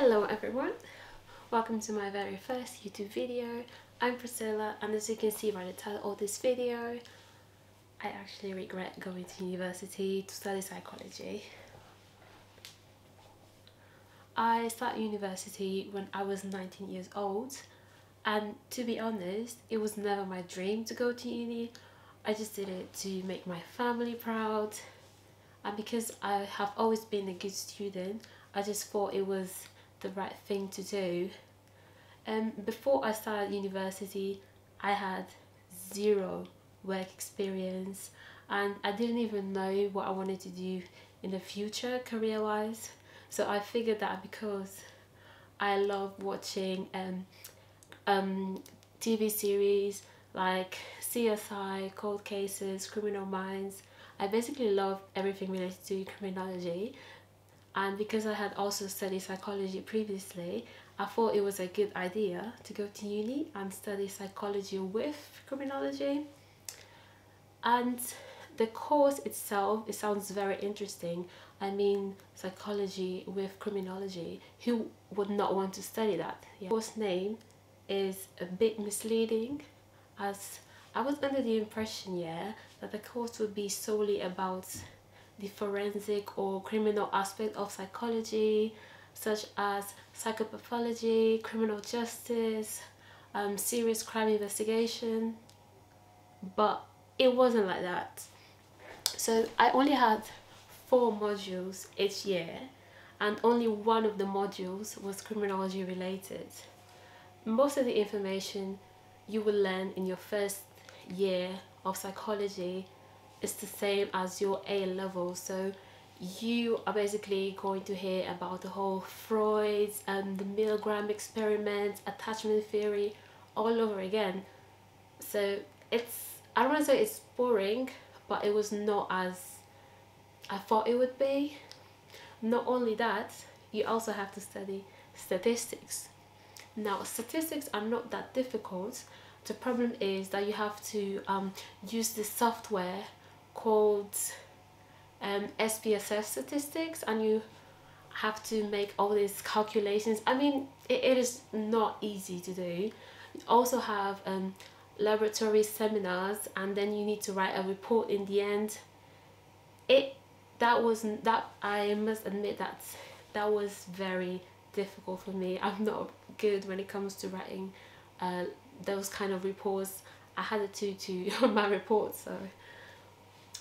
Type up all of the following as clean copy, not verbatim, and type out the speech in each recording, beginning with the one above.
Hello everyone, welcome to my very first YouTube video. I'm Priscilla, and as you can see by the title of this video, I actually regret going to university to study psychology. I started university when I was 19 years old, and to be honest, it was never my dream to go to uni. I just did it to make my family proud, and because I have always been a good student, I just thought it was the right thing to do. Before I started university, I had zero work experience, and I didn't even know what I wanted to do in the future career-wise. So I figured that because I love watching TV series like CSI, Cold Cases, Criminal Minds, I basically love everything related to criminology. And because I had also studied psychology previously, I thought it was a good idea to go to uni and study psychology with criminology. And the course itself, it sounds very interesting. I mean, psychology with criminology, who would not want to study that? Yeah. The course name is a bit misleading, as I was under the impression, that the course would be solely about the forensic or criminal aspect of psychology, such as psychopathology, criminal justice, serious crime investigation, but it wasn't like that. So I only had 4 modules each year, and only one of the modules was criminology related. Most of the information you will learn in your first year of psychology is the same as your A level. So you are basically going to hear about the whole Freud's and the Milgram experiment, attachment theory, all over again. So I don't want to say it's boring, but it was not as I thought it would be. Not only that, you also have to study statistics. Now, statistics are not that difficult. The problem is that you have to use this software called SPSS statistics, and you have to make all these calculations. I mean, it is not easy to do. You also have laboratory seminars, and then you need to write a report in the end. I must admit that was very difficult for me. I'm not good when it comes to writing those kind of reports. I had a 2-2 on my report. So,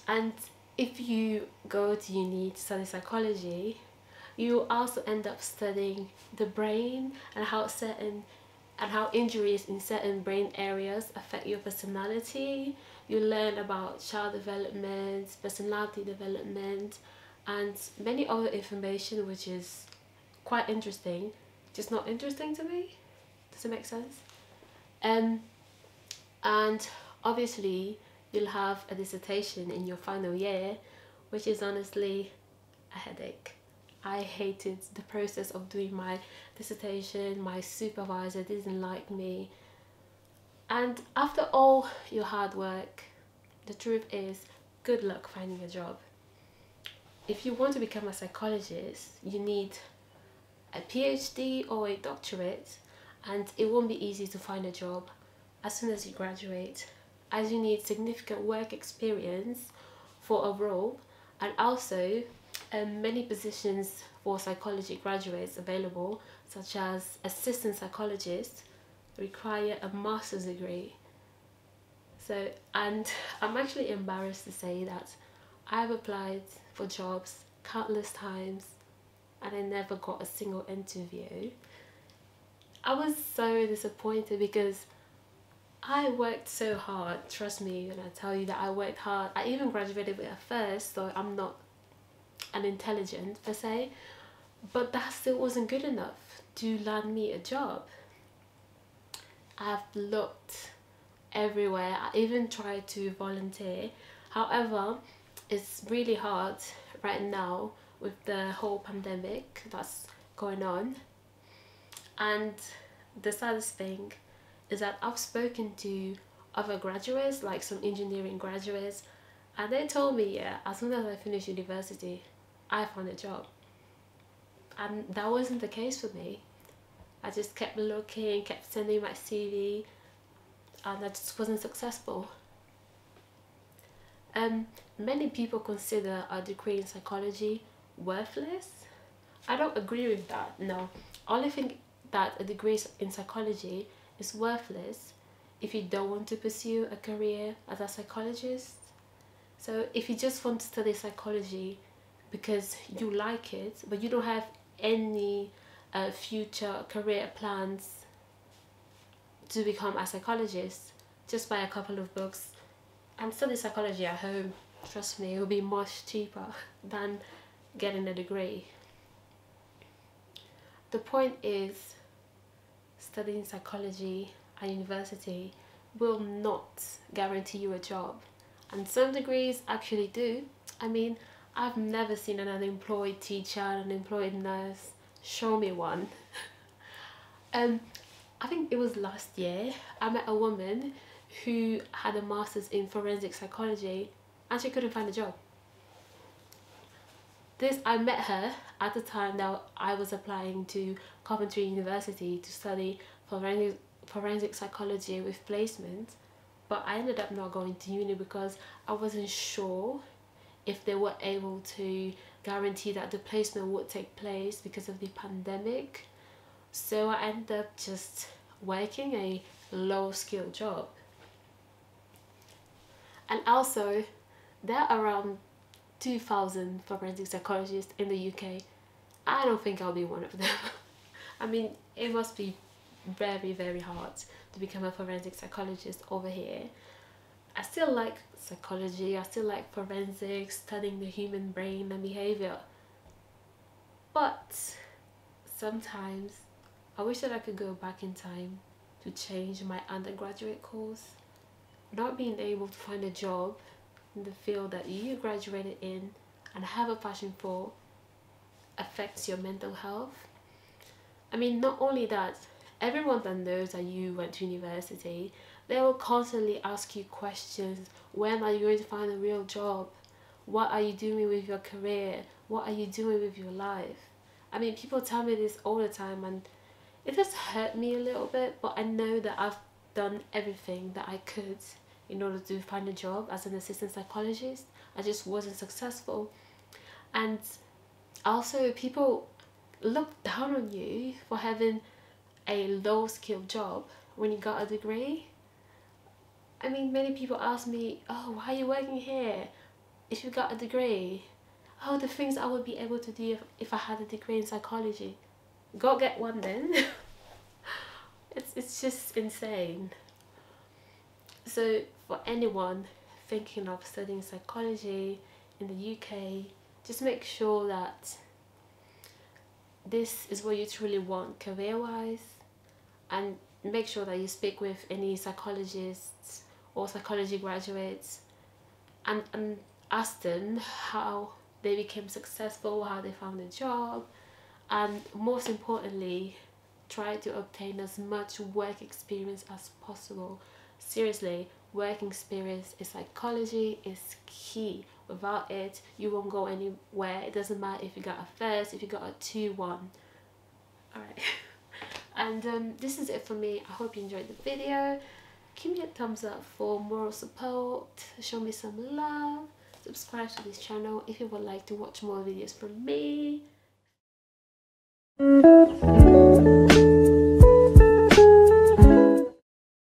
and if you go to uni to study psychology, you also end up studying the brain and how injuries in certain brain areas affect your personality. You learn about child development, personality development, and many other information, which is quite interesting, just not interesting to me. Does it make sense? And obviously you'll have a dissertation in your final year, which is honestly a headache. I hated the process of doing my dissertation. My supervisor didn't like me, and after all your hard work, the truth is, good luck finding a job. If you want to become a psychologist, you need a PhD or a doctorate, and it won't be easy to find a job as soon as you graduate, as you need significant work experience for a role. And also many positions for psychology graduates available, such as assistant psychologist, require a master's degree. So, and I'm actually embarrassed to say that I've applied for jobs countless times and I never got a single interview. I was so disappointed because I worked so hard. Trust me when I tell you that I worked hard. I even graduated with a first, so I'm not an intelligent per se, but that still wasn't good enough to land me a job. I've looked everywhere. I even tried to volunteer. However, it's really hard right now with the whole pandemic that's going on. And the saddest thing is that I've spoken to other graduates, like some engineering graduates, and they told me, as soon as I finished university, I found a job. and that wasn't the case for me. I just kept looking, kept sending my CV, and I just wasn't successful. Many people consider a degree in psychology worthless. I don't agree with that, no. I only think that a degree in psychology is worthless if you don't want to pursue a career as a psychologist. So if you just want to study psychology because you like it, but you don't have any future career plans to become a psychologist, just buy a couple of books and study psychology at home. Trust me, it will be much cheaper than getting a degree. The point is, studying psychology at university will not guarantee you a job, and some degrees actually do. I mean, I've never seen an unemployed teacher, an unemployed nurse. Show me one. I think it was last year, I met a woman who had a master's in forensic psychology and she couldn't find a job. I met her at the time that I was applying to Coventry University to study forensic psychology with placement, but I ended up not going to uni because I wasn't sure if they were able to guarantee that the placement would take place because of the pandemic. So I ended up just working a low-skill job. And also, there are around 2,000 forensic psychologists in the UK. I don't think I'll be one of them. I mean, it must be very, very hard to become a forensic psychologist over here. I still like psychology, I still like forensics, studying the human brain and behavior. But sometimes I wish that I could go back in time to change my undergraduate course. Not being able to find a job in the field that you graduated in and have a passion for affects your mental health. I mean, not only that, everyone that knows that you went to university, they will constantly ask you questions. When are you going to find a real job? What are you doing with your career? What are you doing with your life? I mean, people tell me this all the time and it just hurt me a little bit, but I know that I've done everything that I could in order to find a job as an assistant psychologist. I just wasn't successful. And also, people look down on you for having a low-skilled job when you got a degree. I mean, many people ask me, oh, why are you working here if you got a degree? Oh, the things I would be able to do if I had a degree in psychology. Go get one then. It's just insane. So for anyone thinking of studying psychology in the UK, just make sure that this is what you truly want career-wise, and make sure that you speak with any psychologists or psychology graduates and ask them how they became successful, how they found a job, and most importantly, try to obtain as much work experience as possible. Seriously, work experience in psychology is key. Without it, you won't go anywhere. It doesn't matter if you got a first, if you got a 2-1. Alright. And this is it for me. I hope you enjoyed the video. Give me a thumbs up for moral support. Show me some love. Subscribe to this channel if you would like to watch more videos from me.